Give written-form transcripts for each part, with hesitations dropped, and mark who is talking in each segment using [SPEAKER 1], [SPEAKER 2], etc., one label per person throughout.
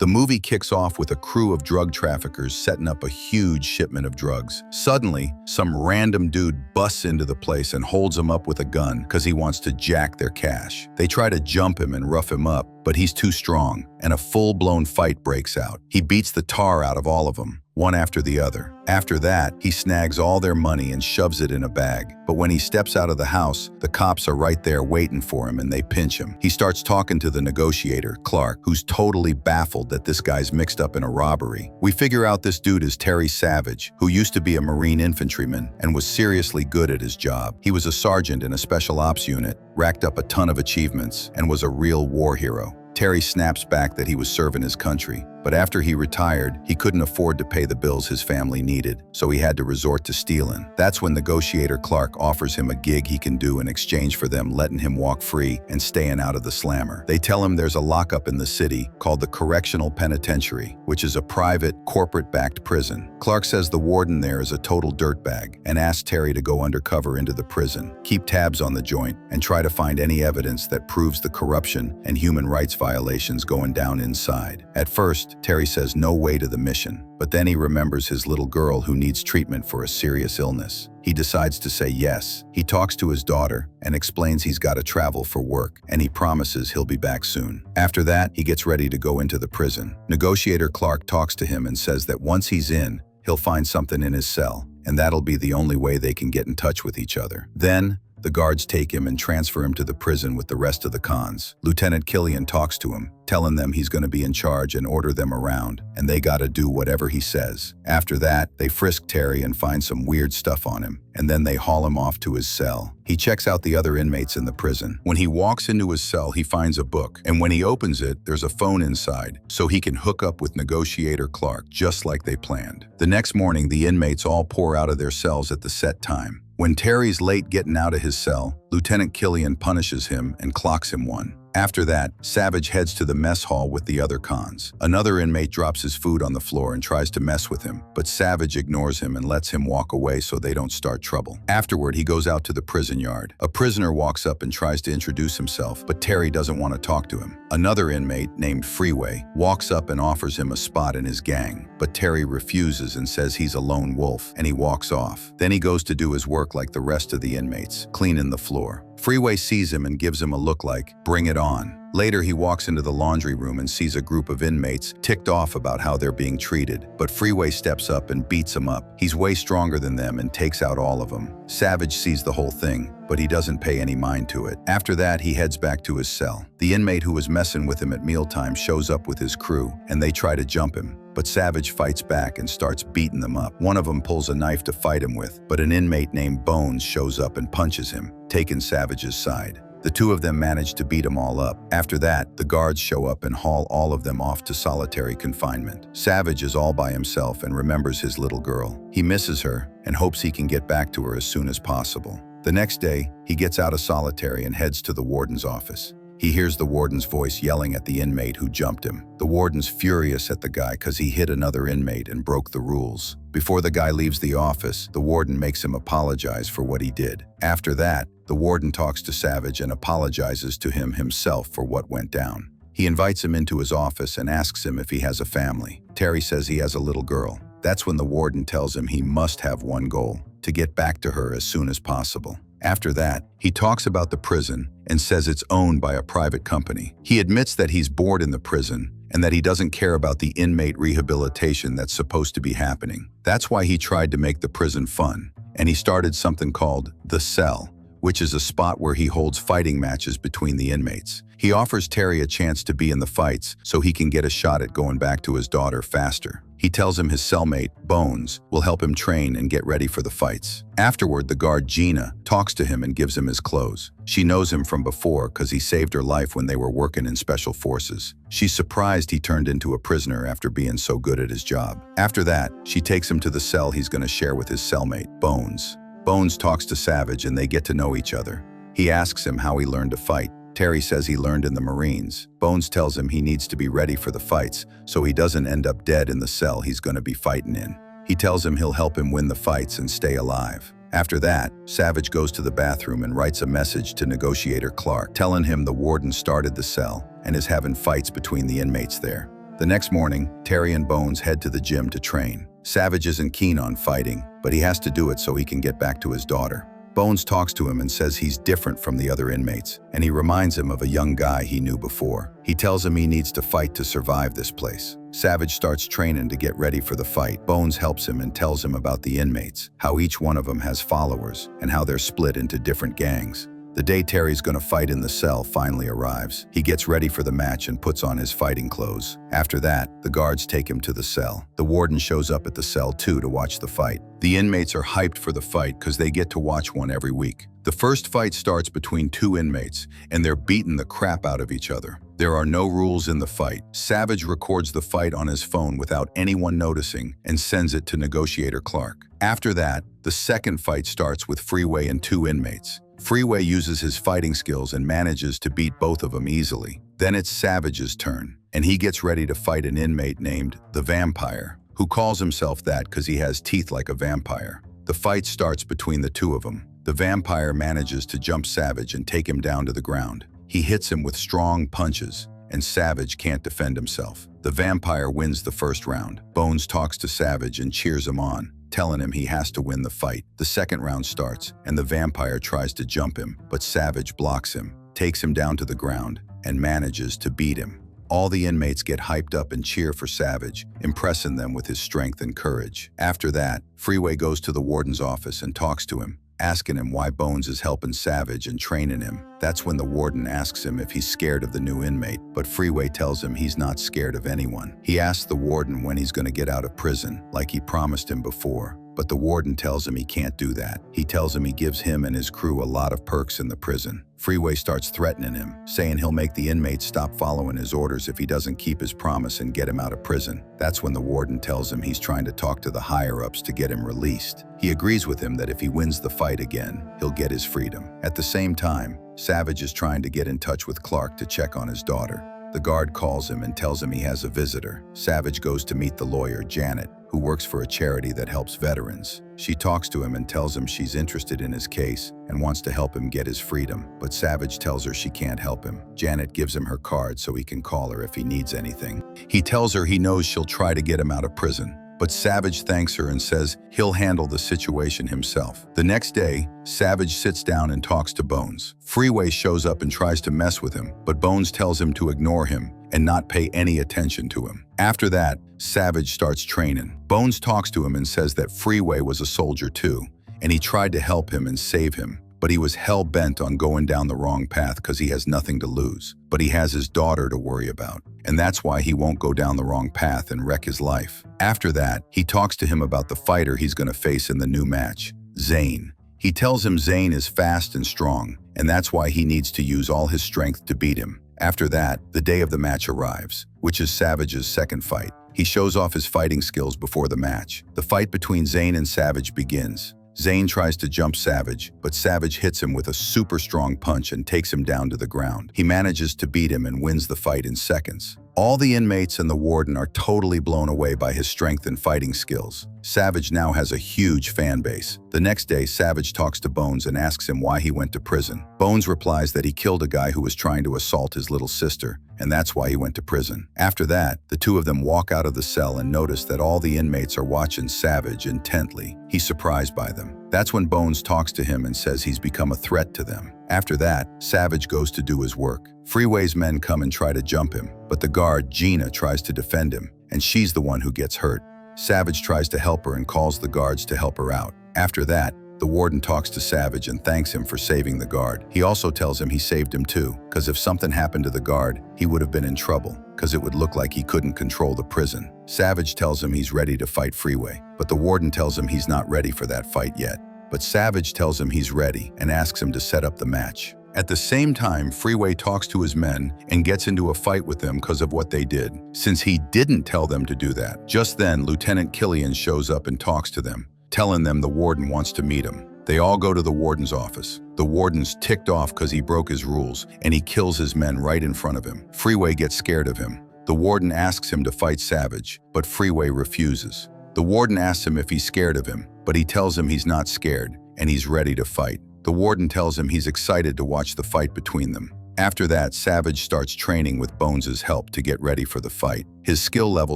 [SPEAKER 1] The movie kicks off with a crew of drug traffickers setting up a huge shipment of drugs. Suddenly, some random dude busts into the place and holds them up with a gun because he wants to jack their cash. They try to jump him and rough him up, but he's too strong, and a full-blown fight breaks out. He beats the tar out of all of them, one after the other. After that, he snags all their money and shoves it in a bag. But when he steps out of the house, the cops are right there waiting for him and they pinch him. He starts talking to the negotiator, Clark, who's totally baffled that this guy's mixed up in a robbery. We figure out this dude is Terry Savage, who used to be a Marine infantryman and was seriously good at his job. He was a sergeant in a special ops unit, racked up a ton of achievements, and was a real war hero. Terry snaps back that he was serving his country, but after he retired, he couldn't afford to pay the bills his family needed, so he had to resort to stealing. That's when negotiator Clark offers him a gig he can do in exchange for them letting him walk free and staying out of the slammer. They tell him there's a lockup in the city called the Correctional Penitentiary, which is a private, corporate-backed prison. Clark says the warden there is a total dirtbag and asks Terry to go undercover into the prison, keep tabs on the joint, and try to find any evidence that proves the corruption and human rights violations going down inside. At first, Terry says no way to the mission, but then he remembers his little girl who needs treatment for a serious illness. He decides to say yes. He talks to his daughter and explains he's got to travel for work, and he promises he'll be back soon. After that, he gets ready to go into the prison. Negotiator Clark talks to him and says that once he's in, he'll find something in his cell, and that'll be the only way they can get in touch with each other. Then, the guards take him and transfer him to the prison with the rest of the cons. Lieutenant Killian talks to him, telling them he's going to be in charge and order them around, and they gotta do whatever he says. After that, they frisk Terry and find some weird stuff on him, and then they haul him off to his cell. He checks out the other inmates in the prison. When he walks into his cell, he finds a book, and when he opens it, there's a phone inside, so he can hook up with negotiator Clark, just like they planned. The next morning, the inmates all pour out of their cells at the set time. When Terry's late getting out of his cell, Lieutenant Killian punishes him and clocks him one. After that, Savage heads to the mess hall with the other cons. Another inmate drops his food on the floor and tries to mess with him, but Savage ignores him and lets him walk away so they don't start trouble. Afterward, he goes out to the prison yard. A prisoner walks up and tries to introduce himself, but Terry doesn't want to talk to him. Another inmate, named Freeway, walks up and offers him a spot in his gang, but Terry refuses and says he's a lone wolf, and he walks off. Then he goes to do his work like the rest of the inmates, cleaning the floor. Freeway sees him and gives him a look like, "Bring it on." Later, he walks into the laundry room and sees a group of inmates ticked off about how they're being treated, but Freeway steps up and beats them up. He's way stronger than them and takes out all of them. Savage sees the whole thing, but he doesn't pay any mind to it. After that, he heads back to his cell. The inmate who was messing with him at mealtime shows up with his crew, and they try to jump him. But Savage fights back and starts beating them up. One of them pulls a knife to fight him with, but an inmate named Bones shows up and punches him, taking Savage's side. The two of them manage to beat him all up. After that, the guards show up and haul all of them off to solitary confinement. Savage is all by himself and remembers his little girl. He misses her and hopes he can get back to her as soon as possible. The next day, he gets out of solitary and heads to the warden's office. He hears the warden's voice yelling at the inmate who jumped him. The warden's furious at the guy because he hit another inmate and broke the rules. Before the guy leaves the office, the warden makes him apologize for what he did. After that, the warden talks to Savage and apologizes to him himself for what went down. He invites him into his office and asks him if he has a family. Terry says he has a little girl. That's when the warden tells him he must have one goal: to get back to her as soon as possible. After that, he talks about the prison and says it's owned by a private company. He admits that he's bored in the prison and that he doesn't care about the inmate rehabilitation that's supposed to be happening. That's why he tried to make the prison fun, and he started something called The Cell, which is a spot where he holds fighting matches between the inmates. He offers Terry a chance to be in the fights so he can get a shot at going back to his daughter faster. He tells him his cellmate, Bones, will help him train and get ready for the fights. Afterward, the guard Gina talks to him and gives him his clothes. She knows him from before because he saved her life when they were working in special forces. She's surprised he turned into a prisoner after being so good at his job. After that, she takes him to the cell he's going to share with his cellmate, Bones. Bones talks to Savage and they get to know each other. He asks him how he learned to fight. Terry says he learned in the Marines. Bones tells him he needs to be ready for the fights so he doesn't end up dead in the cell he's going to be fighting in. He tells him he'll help him win the fights and stay alive. After that, Savage goes to the bathroom and writes a message to negotiator Clark, telling him the warden started the cell and is having fights between the inmates there. The next morning, Terry and Bones head to the gym to train. Savage isn't keen on fighting, but he has to do it so he can get back to his daughter. Bones talks to him and says he's different from the other inmates, and he reminds him of a young guy he knew before. He tells him he needs to fight to survive this place. Savage starts training to get ready for the fight. Bones helps him and tells him about the inmates, how each one of them has followers, and how they're split into different gangs. The day Terry's gonna fight in the cell finally arrives. He gets ready for the match and puts on his fighting clothes. After that, the guards take him to the cell. The warden shows up at the cell too to watch the fight. The inmates are hyped for the fight because they get to watch one every week. The first fight starts between two inmates, and they're beating the crap out of each other. There are no rules in the fight. Savage records the fight on his phone without anyone noticing and sends it to negotiator Clark. After that, the second fight starts with Freeway and two inmates. Freeway uses his fighting skills and manages to beat both of them easily. Then it's Savage's turn, and he gets ready to fight an inmate named the Vampire, who calls himself that because he has teeth like a vampire. The fight starts between the two of them. The Vampire manages to jump Savage and take him down to the ground. He hits him with strong punches, and Savage can't defend himself. The Vampire wins the first round. Bones talks to Savage and cheers him on, telling him he has to win the fight. The second round starts, and the Vampire tries to jump him, but Savage blocks him, takes him down to the ground, and manages to beat him. All the inmates get hyped up and cheer for Savage, impressing them with his strength and courage. After that, Freeway goes to the warden's office and talks to him, asking him why Bones is helping Savage and training him. That's when the warden asks him if he's scared of the new inmate, but Freeway tells him he's not scared of anyone. He asks the warden when he's going to get out of prison, like he promised him before. But the warden tells him he can't do that. He tells him he gives him and his crew a lot of perks in the prison. Freeway starts threatening him, saying he'll make the inmates stop following his orders if he doesn't keep his promise and get him out of prison. That's when the warden tells him he's trying to talk to the higher-ups to get him released. He agrees with him that if he wins the fight again, he'll get his freedom. At the same time, Savage is trying to get in touch with Clark to check on his daughter. The guard calls him and tells him he has a visitor. Savage goes to meet the lawyer, Janet, who works for a charity that helps veterans. She talks to him and tells him she's interested in his case and wants to help him get his freedom, but Savage tells her she can't help him. Janet gives him her card so he can call her if he needs anything. He tells her he knows she'll try to get him out of prison, but Savage thanks her and says he'll handle the situation himself. The next day, Savage sits down and talks to Bones. Freeway shows up and tries to mess with him, but Bones tells him to ignore him and not pay any attention to him. After that, Savage starts training. Bones talks to him and says that Freeway was a soldier too, and he tried to help him and save him, but he was hell-bent on going down the wrong path because he has nothing to lose. But he has his daughter to worry about, and that's why he won't go down the wrong path and wreck his life. After that, he talks to him about the fighter he's going to face in the new match, Zane. He tells him Zane is fast and strong, and that's why he needs to use all his strength to beat him. After that, the day of the match arrives, which is Savage's second fight. He shows off his fighting skills before the match. The fight between Zane and Savage begins. Zane tries to jump Savage, but Savage hits him with a super strong punch and takes him down to the ground. He manages to beat him and wins the fight in seconds. All the inmates and the warden are totally blown away by his strength and fighting skills. Savage now has a huge fan base. The next day, Savage talks to Bones and asks him why he went to prison. Bones replies that he killed a guy who was trying to assault his little sister, and that's why he went to prison. After that, the two of them walk out of the cell and notice that all the inmates are watching Savage intently. He's surprised by them. That's when Bones talks to him and says he's become a threat to them. After that, Savage goes to do his work. Freeway's men come and try to jump him, but the guard, Gina, tries to defend him, and she's the one who gets hurt. Savage tries to help her and calls the guards to help her out. After that, the warden talks to Savage and thanks him for saving the guard. He also tells him he saved him too, because if something happened to the guard, he would have been in trouble, because it would look like he couldn't control the prison. Savage tells him he's ready to fight Freeway, but the warden tells him he's not ready for that fight yet. But Savage tells him he's ready and asks him to set up the match. At the same time, Freeway talks to his men and gets into a fight with them because of what they did, since he didn't tell them to do that. Just then, Lieutenant Killian shows up and talks to them, telling them the warden wants to meet him. They all go to the warden's office. The warden's ticked off because he broke his rules, and he kills his men right in front of him. Freeway gets scared of him. The warden asks him to fight Savage, but Freeway refuses. The warden asks him if he's scared of him, but he tells him he's not scared, and he's ready to fight. The warden tells him he's excited to watch the fight between them. After that, Savage starts training with Bones' help to get ready for the fight. His skill level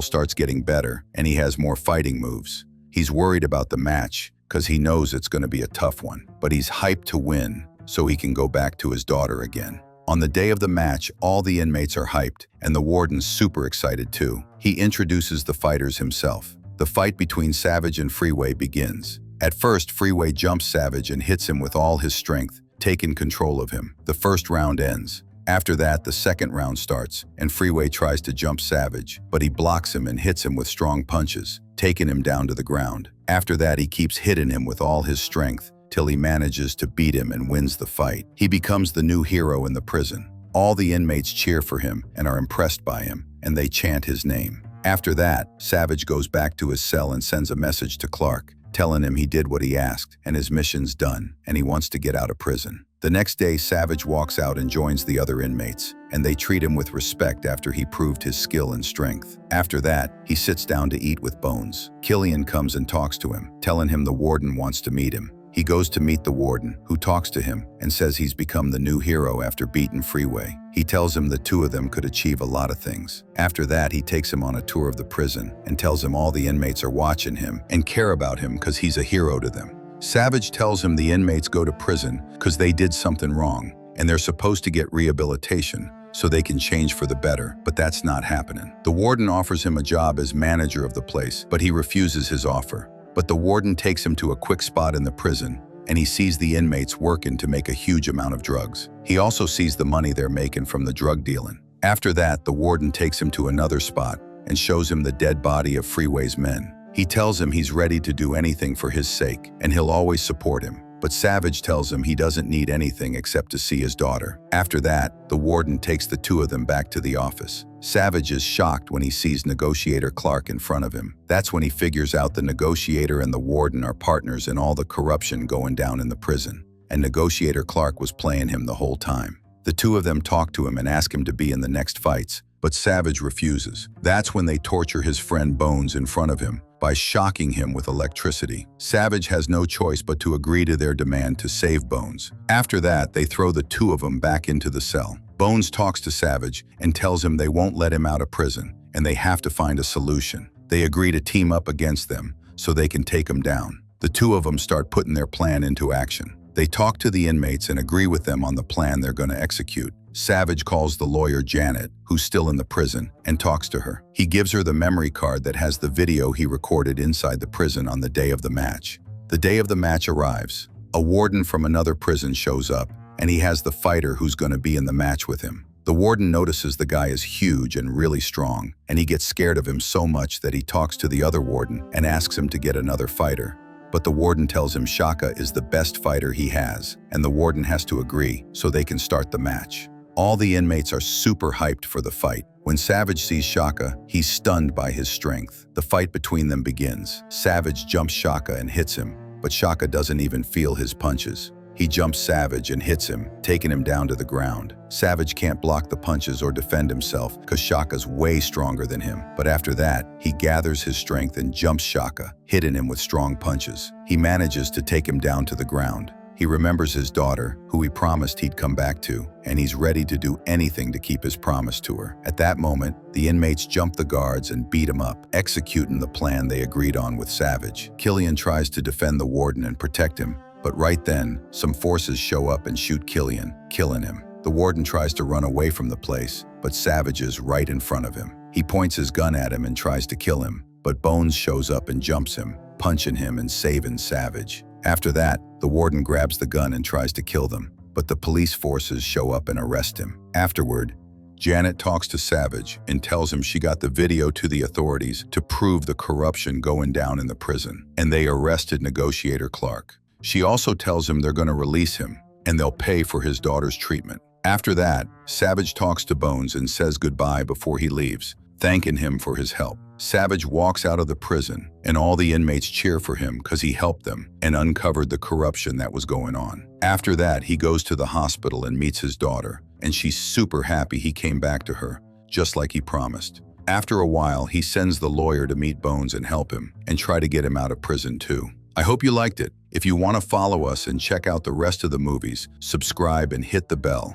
[SPEAKER 1] starts getting better, and he has more fighting moves. He's worried about the match, because he knows it's going to be a tough one. But he's hyped to win, so he can go back to his daughter again. On the day of the match, all the inmates are hyped, and the warden's super excited too. He introduces the fighters himself. The fight between Savage and Freeway begins. At first, Freeway jumps Savage and hits him with all his strength, taking control of him. The first round ends. After that, the second round starts, and Freeway tries to jump Savage, but he blocks him and hits him with strong punches, taking him down to the ground. After that, he keeps hitting him with all his strength, till he manages to beat him and wins the fight. He becomes the new hero in the prison. All the inmates cheer for him and are impressed by him, and they chant his name. After that, Savage goes back to his cell and sends a message to Clark, telling him he did what he asked and his mission's done, and he wants to get out of prison. The next day, Savage walks out and joins the other inmates, and they treat him with respect after he proved his skill and strength. After that, he sits down to eat with Bones. Killian comes and talks to him, telling him the warden wants to meet him. He goes to meet the warden, who talks to him and says he's become the new hero after beating Freeway. He tells him the two of them could achieve a lot of things. After that, he takes him on a tour of the prison and tells him all the inmates are watching him and care about him because he's a hero to them. Savage tells him the inmates go to prison because they did something wrong and they're supposed to get rehabilitation so they can change for the better, but that's not happening. The warden offers him a job as manager of the place, but he refuses his offer. But the warden takes him to a quick spot in the prison, and he sees the inmates working to make a huge amount of drugs. He also sees the money they're making from the drug dealing. After that, the warden takes him to another spot and shows him the dead body of Freeway's men. He tells him he's ready to do anything for his sake, and he'll always support him. But Savage tells him he doesn't need anything except to see his daughter. After that, the warden takes the two of them back to the office. Savage is shocked when he sees negotiator Clark in front of him. That's when he figures out the negotiator and the warden are partners in all the corruption going down in the prison. And negotiator Clark was playing him the whole time. The two of them talk to him and ask him to be in the next fights, but Savage refuses. That's when they torture his friend Bones in front of him by shocking him with electricity. Savage has no choice but to agree to their demand to save Bones. After that, they throw the two of them back into the cell. Bones talks to Savage and tells him they won't let him out of prison and they have to find a solution. They agree to team up against them so they can take him down. The two of them start putting their plan into action. They talk to the inmates and agree with them on the plan they're going to execute. Savage calls the lawyer Janet, who's still in the prison, and talks to her. He gives her the memory card that has the video he recorded inside the prison on the day of the match. The day of the match arrives. A warden from another prison shows up, and he has the fighter who's going to be in the match with him. The warden notices the guy is huge and really strong, and he gets scared of him so much that he talks to the other warden and asks him to get another fighter. But the warden tells him Shaka is the best fighter he has, and the warden has to agree so they can start the match. All the inmates are super hyped for the fight. When Savage sees Shaka, he's stunned by his strength. The fight between them begins. Savage jumps Shaka and hits him, but Shaka doesn't even feel his punches. He jumps Savage and hits him, taking him down to the ground. Savage can't block the punches or defend himself because Shaka's way stronger than him. But after that, he gathers his strength and jumps Shaka, hitting him with strong punches. He manages to take him down to the ground. He remembers his daughter, who he promised he'd come back to, and he's ready to do anything to keep his promise to her. At that moment, the inmates jump the guards and beat him up, executing the plan they agreed on with Savage. Killian tries to defend the warden and protect him, but right then, some forces show up and shoot Killian, killing him. The warden tries to run away from the place, but Savage is right in front of him. He points his gun at him and tries to kill him, but Bones shows up and jumps him, punching him and saving Savage. After that, the warden grabs the gun and tries to kill them, but the police forces show up and arrest him. Afterward, Janet talks to Savage and tells him she got the video to the authorities to prove the corruption going down in the prison, and they arrested negotiator Clark. She also tells him they're going to release him, and they'll pay for his daughter's treatment. After that, Savage talks to Bones and says goodbye before he leaves, thanking him for his help. Savage walks out of the prison, and all the inmates cheer for him because he helped them and uncovered the corruption that was going on. After that, he goes to the hospital and meets his daughter, and she's super happy he came back to her, just like he promised. After a while, he sends the lawyer to meet Bones and help him, and try to get him out of prison too. I hope you liked it. If you want to follow us and check out the rest of the movies, subscribe and hit the bell.